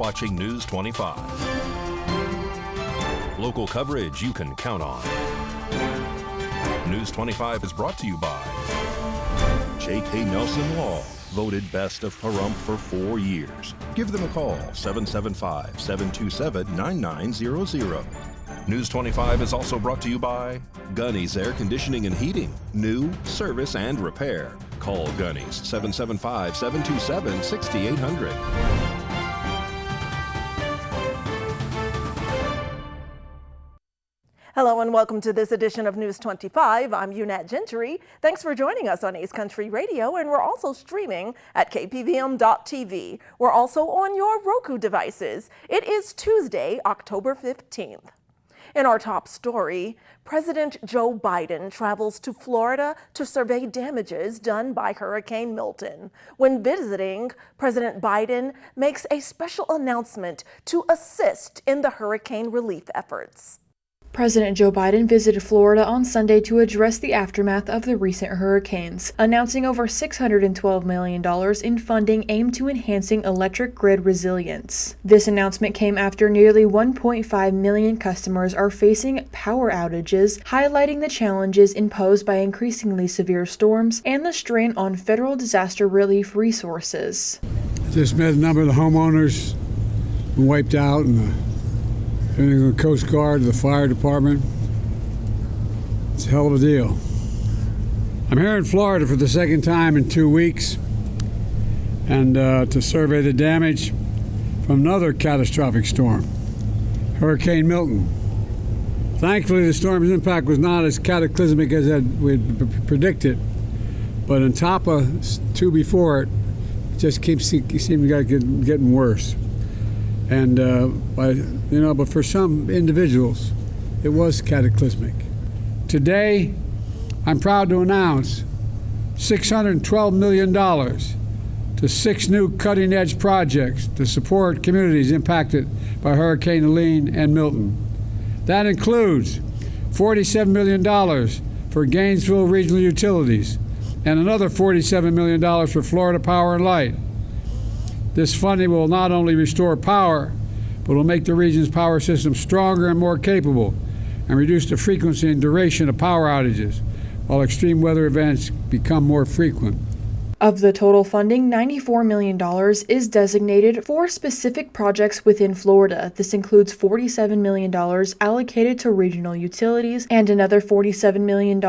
watching News 25. Local coverage you can count on. News 25 is brought to you by J.K. Nelson Law, voted best of Pahrump for 4 years. Give them a call, 775-727-9900. News 25 is also brought to you by Gunny's Air Conditioning and Heating. New, service, and repair. Call Gunny's, 775-727-6800. Hello and welcome to this edition of News 25. I'm Unat Gentry. Thanks for joining us on Ace Country Radio, and we're also streaming at KPVM.TV. We're also on your Roku devices. It is Tuesday, October 15th. In our top story, President Joe Biden travels to Florida to survey damages done by Hurricane Milton. When visiting, President Biden makes a special announcement to assist in the hurricane relief efforts. President Joe Biden visited Florida on Sunday to address the aftermath of the recent hurricanes, announcing over $612 million in funding aimed to enhancing electric grid resilience. This announcement came after nearly 1.5 million customers are facing power outages, highlighting the challenges imposed by increasingly severe storms and the strain on federal disaster relief resources. Just met a number of the homeowners who wiped out, and the Coast Guard, the fire department. It's a hell of a deal. I'm here in Florida for the second time in 2 weeks, and to survey the damage from another catastrophic storm, Hurricane Milton. Thankfully, the storm's impact was not as cataclysmic as we had predicted, but on top of two before it, it just seemed to get getting worse. And but for some individuals, it was cataclysmic. Today, I'm proud to announce $612 million to 6 new cutting-edge projects to support communities impacted by Hurricane Helene and Milton. That includes $47 million for Gainesville Regional Utilities and another $47 million for Florida Power and Light. This funding will not only restore power, but will make the region's power system stronger and more capable and reduce the frequency and duration of power outages while extreme weather events become more frequent. Of the total funding, $94 million is designated for specific projects within Florida. This includes $47 million allocated to regional utilities and another $47 million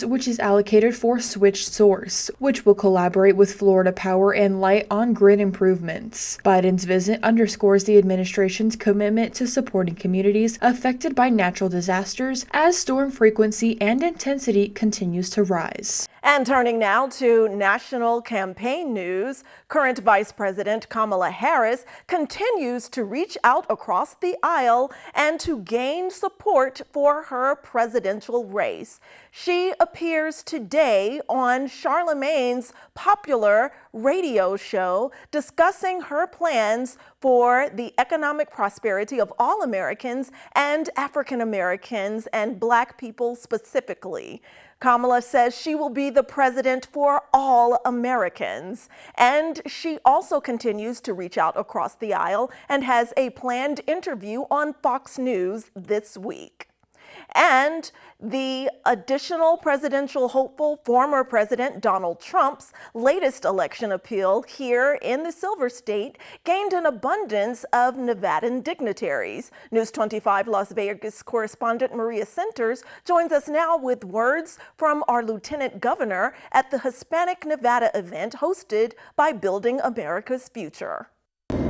which is allocated for Switch Source, which will collaborate with Florida Power and Light on grid improvements. Biden's visit underscores the administration's commitment to supporting communities affected by natural disasters as storm frequency and intensity continues to rise. And turning now to national campaign news, current Vice President Kamala Harris continues to reach out across the aisle and to gain support for her presidential race. She appears today on Charlemagne's popular radio show discussing her plans for the economic prosperity of all Americans and African Americans and Black people specifically. Kamala says she will be the president for all Americans. And she also continues to reach out across the aisle and has a planned interview on Fox News this week. And the additional presidential hopeful, former President Donald Trump's latest election appeal here in the Silver State gained an abundance of Nevadan dignitaries. News 25 Las Vegas correspondent Maria Centers joins us now with words from our Lieutenant Governor at the Hispanic Nevada event hosted by Building America's Future.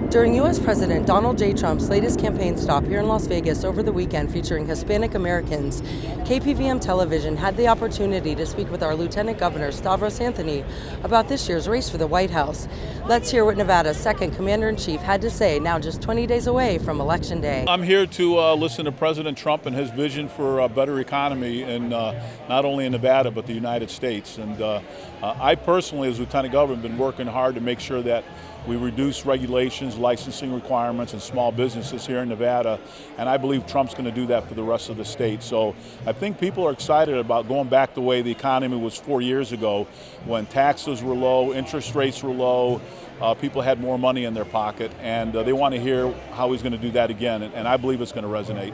During U.S. President Donald J. Trump's latest campaign stop here in Las Vegas over the weekend featuring Hispanic Americans, KPVM television had the opportunity to speak with our Lieutenant Governor Stavros Anthony about this year's race for the White House. Let's hear what Nevada's second Commander-in-Chief had to say now just 20 days away from Election Day. I'm here to listen to President Trump and his vision for a better economy in not only in Nevada but the United States. And I personally, as Lieutenant Governor, have been working hard to make sure that we reduce regulations, licensing requirements and small businesses here in Nevada, and I believe Trump's going to do that for the rest of the state. So I think people are excited about going back the way the economy was 4 years ago, when taxes were low, interest rates were low, people had more money in their pocket, and they want to hear how he's going to do that again, and I believe it's going to resonate.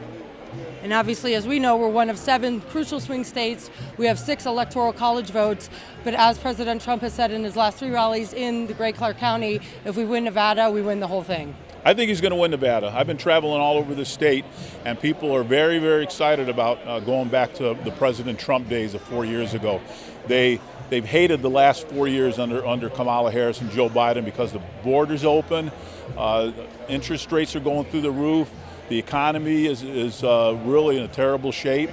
And obviously, as we know, we're one of 7 crucial swing states. We have 6 electoral college votes. But as President Trump has said in his last 3 rallies in the great Clark County, if we win Nevada, we win the whole thing. I think he's going to win Nevada. I've been traveling all over the state, and people are very, very excited about going back to the President Trump days of 4 years ago. They've hated the last 4 years under Kamala Harris and Joe Biden because the border's open, interest rates are going through the roof. The economy is really in a terrible shape.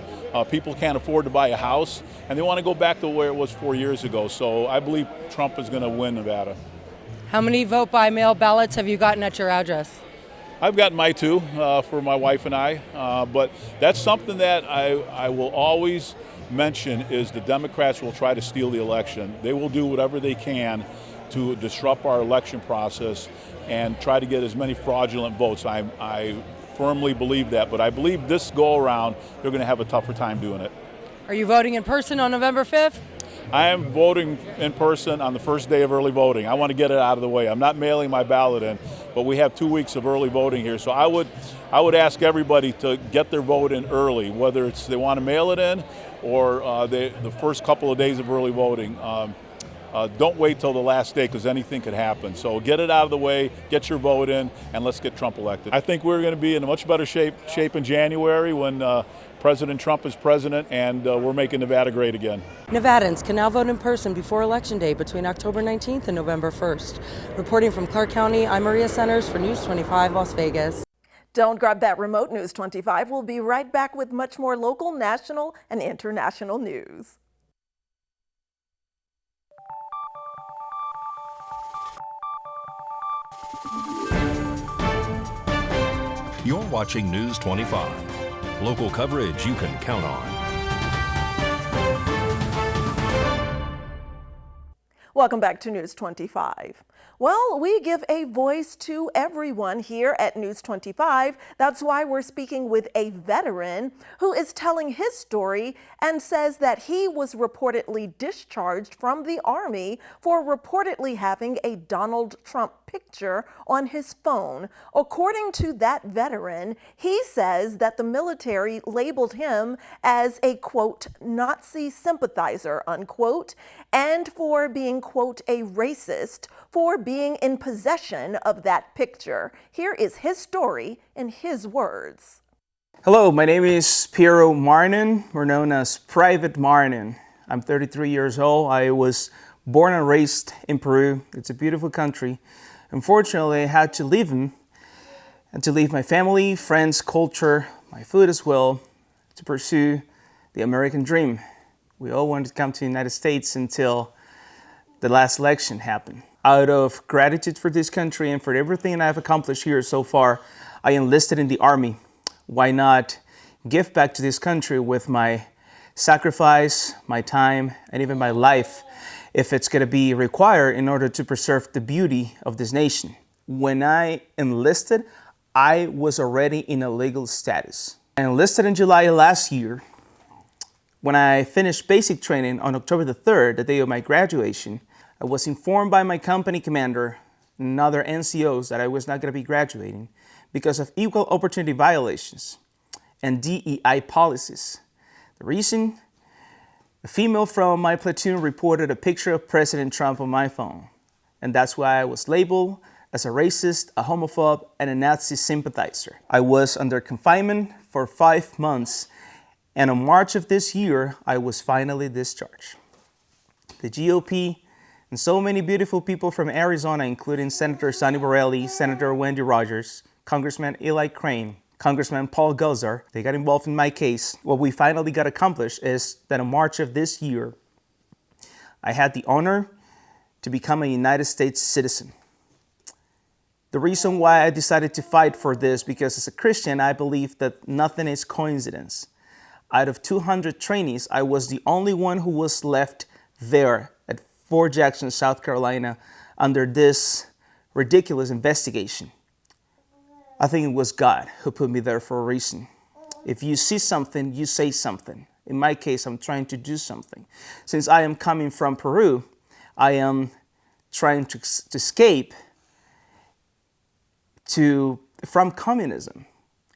People can't afford to buy a house, and they want to go back to where it was 4 years ago. So I believe Trump is going to win Nevada. How many vote-by-mail ballots have you gotten at your address? I've gotten my 2 for my wife and I, but that's something that I will always mention is the Democrats will try to steal the election. They will do whatever they can to disrupt our election process and try to get as many fraudulent votes. I firmly believe that, but I believe this go-around, they're going to have a tougher time doing it. Are you voting in person on November 5th? I am voting in person on the first day of early voting. I want to get it out of the way. I'm not mailing my ballot in, but we have 2 weeks of early voting here. So I would ask everybody to get their vote in early, whether it's they want to mail it in or the first couple of days of early voting. Don't wait till the last day because anything could happen. So get it out of the way, get your vote in, and let's get Trump elected. I think we're going to be in a much better shape in January when President Trump is president and we're making Nevada great again. Nevadans can now vote in person before Election Day between October 19th and November 1st. Reporting from Clark County, I'm Maria Centers for News 25 Las Vegas. Don't grab that remote, News 25. We'll be right back with much more local, national, and international news. You're watching News 25. Local coverage you can count on. Welcome back to News 25. Well, we give a voice to everyone here at News 25. That's why we're speaking with a veteran who is telling his story and says that he was reportedly discharged from the Army for reportedly having a Donald Trump picture on his phone. According to that veteran, he says that the military labeled him as a, quote, Nazi sympathizer, unquote, and for being, quote, a racist for being in possession of that picture. Here is his story in his words. Hello, my name is Marin. We're known as Private Marin. I'm 33 years old. I was born and raised in Peru. It's a beautiful country. Unfortunately, I had to leave him and to leave my family, friends, culture, my food as well, to pursue the American dream. We all wanted to come to the United States until the last election happened. Out of gratitude for this country and for everything I've accomplished here so far, I enlisted in the Army. Why not give back to this country with my sacrifice, my time, and even my life, if it's going to be required in order to preserve the beauty of this nation? When I enlisted, I was already in a legal status. I enlisted in July last year. When I finished basic training on October the 3rd, the day of my graduation, I was informed by my company commander and other NCOs that I was not going to be graduating because of equal opportunity violations and DEI policies. The reason? A female from my platoon reported a picture of President Trump on my phone, and that's why I was labeled as a racist, a homophobe, and a Nazi sympathizer. I was under confinement for 5 months, and in March of this year, I was finally discharged. The GOP and so many beautiful people from Arizona, including Senator Sonny Borelli, Senator Wendy Rogers, Congressman Eli Crane, Congressman Paul Gosar, they got involved in my case. What we finally got accomplished is that in March of this year, I had the honor to become a United States citizen. The reason why I decided to fight for this, because as a Christian, I believe that nothing is coincidence. Out of 200 trainees, I was the only one who was left there at Fort Jackson, South Carolina, under this ridiculous investigation. I think it was God who put me there for a reason. If you see something, you say something. In my case, I'm trying to do something. Since I am coming from Peru, I am trying to escape from communism.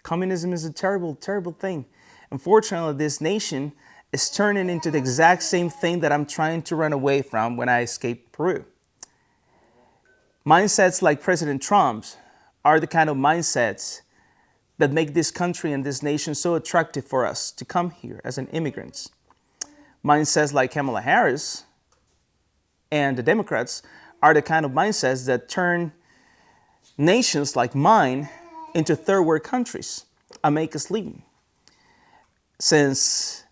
Communism is a terrible, terrible thing. Unfortunately, this nation is turning into the exact same thing that I'm trying to run away from when I escaped Peru. Mindsets like President Trump's are the kind of mindsets that make this country and this nation so attractive for us to come here as an immigrants. Mindsets like Kamala Harris and the Democrats are the kind of mindsets that turn nations like mine into third world countries and make us leave. Since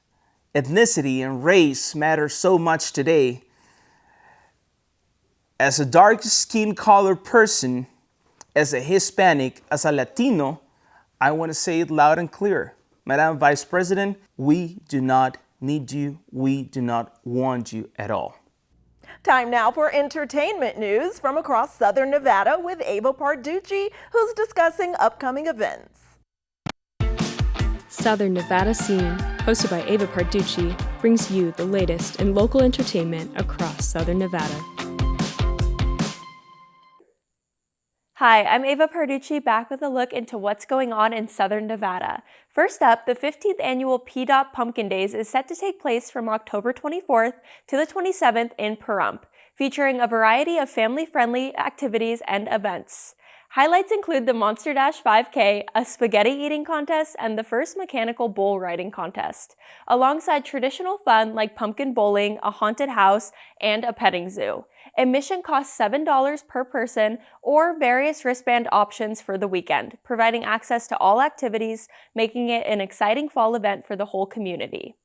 ethnicity and race matter so much today, as a dark skin color person, as a Hispanic, as a Latino, I want to say it loud and clear. Madam Vice President, we do not need you. We do not want you at all. Time now for entertainment news from across Southern Nevada with Ava Puchi, who's discussing upcoming events. Southern Nevada Scene, hosted by Ava Puchi, brings you the latest in local entertainment across Southern Nevada. Hi, I'm Ava Puchi, back with a look into what's going on in Southern Nevada. First up, the 15th annual PDOT Pumpkin Days is set to take place from October 24th to the 27th in Pahrump, featuring a variety of family-friendly activities and events. Highlights include the Monster Dash 5K, a spaghetti eating contest, and the first mechanical bull riding contest, alongside traditional fun like pumpkin bowling, a haunted house, and a petting zoo. Admission costs $7 per person or various wristband options for the weekend, providing access to all activities, making it an exciting fall event for the whole community.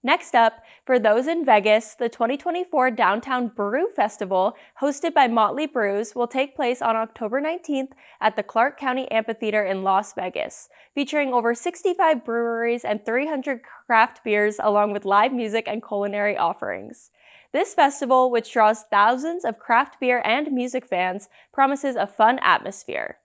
Next up, for those in Vegas, the 2024 Downtown Brew Festival, hosted by Motley Brews, will take place on October 19th at the Clark County Amphitheater in Las Vegas, featuring over 65 breweries and 300 craft beers, along with live music and culinary offerings. This festival, which draws thousands of craft beer and music fans, promises a fun atmosphere.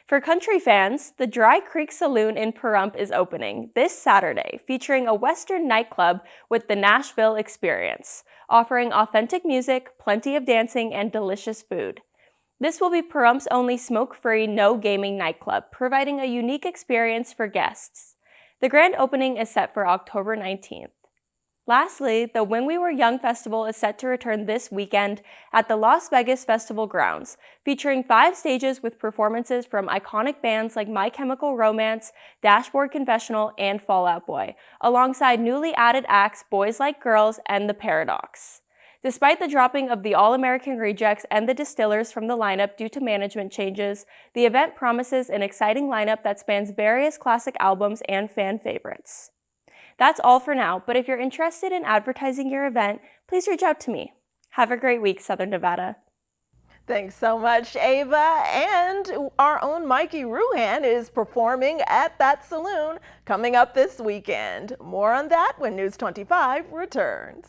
For country fans, the Dry Creek Saloon in Pahrump is opening this Saturday, featuring a Western nightclub with the Nashville Experience, offering authentic music, plenty of dancing, and delicious food. This will be Pahrump's only smoke-free, no-gaming nightclub, providing a unique experience for guests. The grand opening is set for October 19th. Lastly, the When We Were Young Festival is set to return this weekend at the Las Vegas Festival grounds, featuring 5 stages with performances from iconic bands like My Chemical Romance, Dashboard Confessional, and Fall Out Boy, alongside newly added acts Boys Like Girls and The Paradox. Despite the dropping of the All-American Rejects and the Distillers from the lineup due to management changes, the event promises an exciting lineup that spans various classic albums and fan favorites. That's all for now, but if you're interested in advertising your event, please reach out to me. Have a great week, Southern Nevada. Thanks so much, Ava. And our own Mikey Ruhan is performing at that saloon coming up this weekend. More on that when News 25 returns.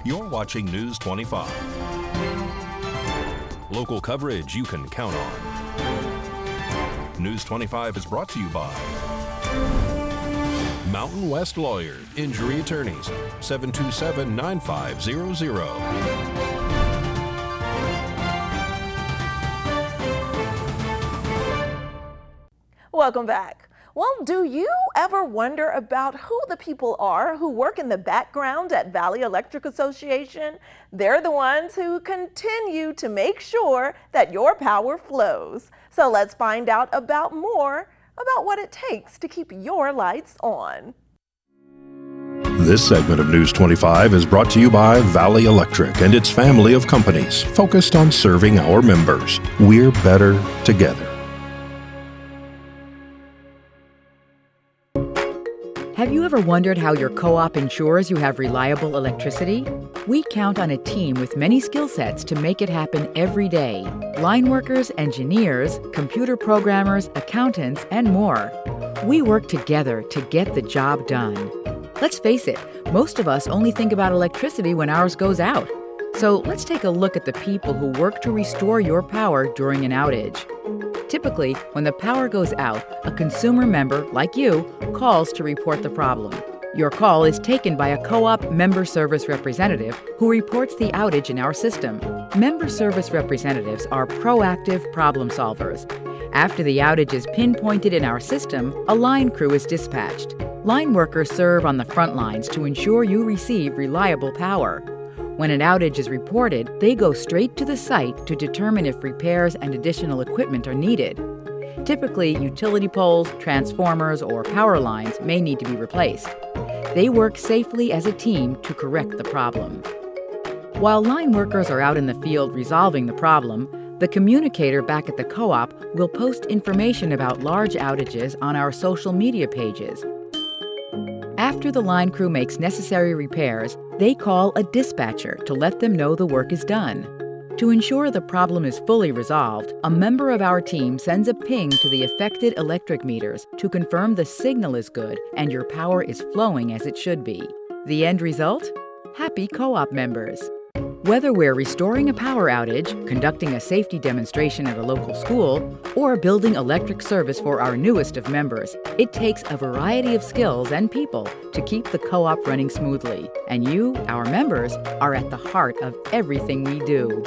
You're watching News 25. Local coverage you can count on. News 25 is brought to you by Mountain West Lawyer, Injury Attorneys, 727-9500. Welcome back. Well, do you ever wonder about who the people are who work in the background at Valley Electric Association? They're the ones who continue to make sure that your power flows. So let's find out more about what it takes to keep your lights on. This segment of News 25 is brought to you by Valley Electric and its family of companies focused on serving our members. We're better together. Have you ever wondered how your co-op ensures you have reliable electricity? We count on a team with many skill sets to make it happen every day. Line workers, engineers, computer programmers, accountants, and more. We work together to get the job done. Let's face it, most of us only think about electricity when ours goes out. So let's take a look at the people who work to restore your power during an outage. Typically, when the power goes out, a consumer member, like you, calls to report the problem. Your call is taken by a co-op member service representative who reports the outage in our system. Member service representatives are proactive problem solvers. After the outage is pinpointed in our system, a line crew is dispatched. Line workers serve on the front lines to ensure you receive reliable power. When an outage is reported, they go straight to the site to determine if repairs and additional equipment are needed. Typically, utility poles, transformers, or power lines may need to be replaced. They work safely as a team to correct the problem. While line workers are out in the field resolving the problem, the communicator back at the co-op will post information about large outages on our social media pages. After the line crew makes necessary repairs, they call a dispatcher to let them know the work is done. To ensure the problem is fully resolved, a member of our team sends a ping to the affected electric meters to confirm the signal is good and your power is flowing as it should be. The end result? Happy co-op members. Whether we're restoring a power outage, conducting a safety demonstration at a local school, or building electric service for our newest of members, it takes a variety of skills and people to keep the co-op running smoothly. And you, our members, are at the heart of everything we do.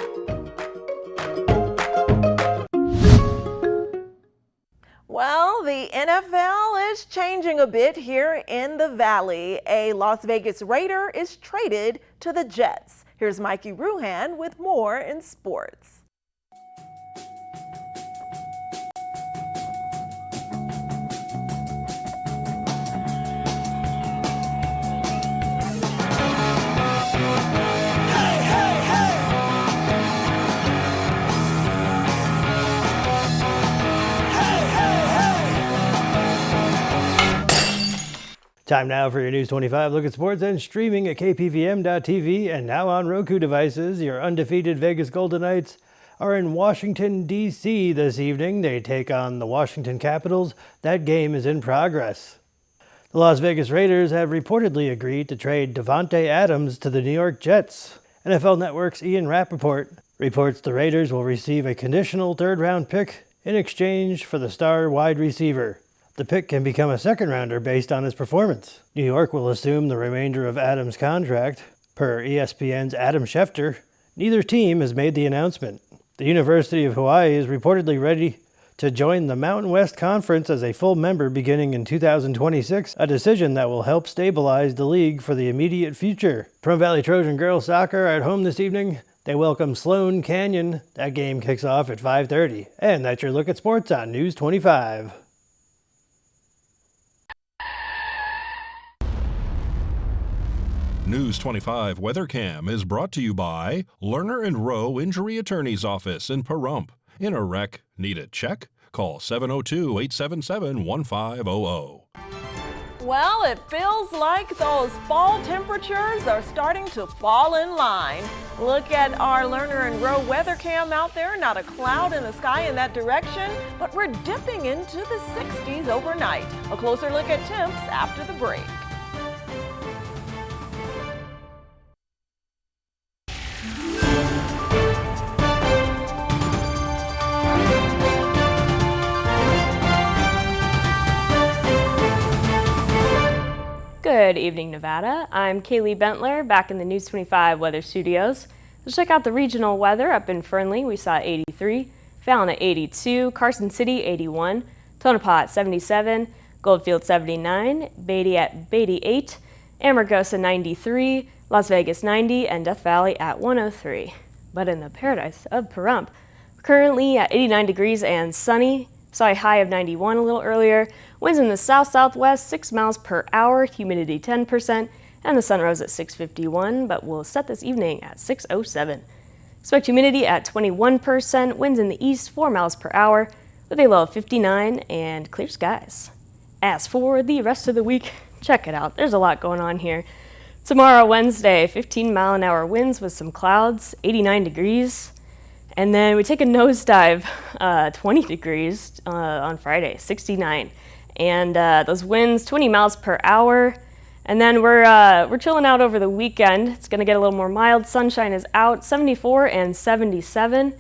Well, the NFL is changing a bit here in the Valley. A Las Vegas Raider is traded to the Jets. Here's Mikey Ruhan with more in sports. Time now for your News 25 look at sports and streaming at KPVM.TV and now on Roku devices. Your undefeated Vegas Golden Knights are in Washington, D.C. this evening. They take on the Washington Capitals. That game is in progress. The Las Vegas Raiders have reportedly agreed to trade Davante Adams to the New York Jets. NFL Network's Ian Rappaport reports the Raiders will receive a conditional third-round pick in exchange for the star wide receiver. The pick can become a second-rounder based on his performance. New York will assume the remainder of Adams' contract. Per ESPN's Adam Schefter, neither team has made the announcement. The University of Hawaii is reportedly ready to join the Mountain West Conference as a full member beginning in 2026, a decision that will help stabilize the league for the immediate future. Pahrump Valley Trojan girls soccer are at home this evening. They welcome Sloan Canyon. That game kicks off at 5:30. And that's your look at sports on News 25. News 25 WeatherCam is brought to you by Lerner and Rowe Injury Attorney's Office in Pahrump. In a wreck, need a check? Call 702-877-1500. Well, it feels like those fall temperatures are starting to fall in line. Look at our Lerner and Rowe WeatherCam out there. Not a cloud in the sky in that direction, but we're dipping into the 60s overnight. A closer look at temps after the break. Good evening, Nevada. I'm Kaylee Bentler, back in the News 25 weather studios. Let's check out the regional weather. Up in Fernley, we saw 83, Fallon at 82, Carson City 81, Tonopah 77, Goldfield 79, Beatty at 88, Amargosa 93, Las Vegas 90, and Death Valley at 103. But in the paradise of Pahrump, currently at 89 degrees and sunny. Saw a high of 91 a little earlier. Winds in the south-southwest, 6 miles per hour, humidity 10%, and the sun rose at 6:51, but will set this evening at 6:07. Expect humidity at 21%, winds in the east 4 miles per hour, with a low of 59 and clear skies. As for the rest of the week, check it out. There's a lot going on here. Tomorrow, Wednesday, 15-mile-an-hour winds with some clouds, 89 degrees. And then we take a nosedive, 20 degrees on Friday, 69. And those winds, 20 miles per hour. And then we're chilling out over the weekend. It's going to get a little more mild. Sunshine is out, 74 and 77.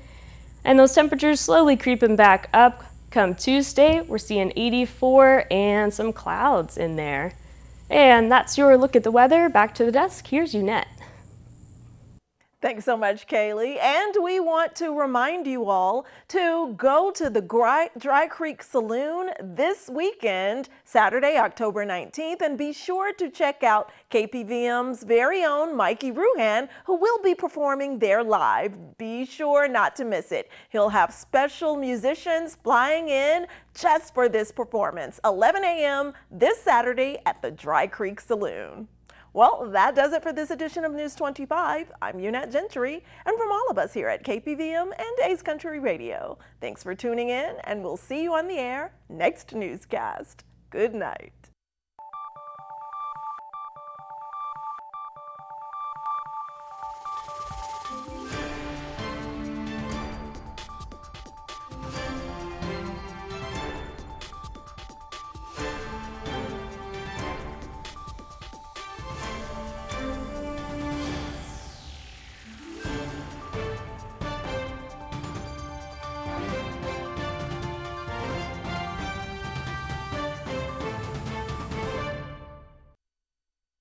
And those temperatures slowly creeping back up. Come Tuesday, we're seeing 84 and some clouds in there. And that's your look at the weather. Back to the desk. Here's Unette. Thanks so much, Kaylee. And we want to remind you all to go to the Dry Creek Saloon this weekend, Saturday, October 19th, and be sure to check out KPVM's very own Mikey Ruhan, who will be performing there live. Be sure not to miss it. He'll have special musicians flying in just for this performance, 11 a.m. this Saturday at the Dry Creek Saloon. Well, that does it for this edition of News 25. I'm Unette Gentry, and from all of us here at KPVM and A's Country Radio, thanks for tuning in, and we'll see you on the air next newscast. Good night.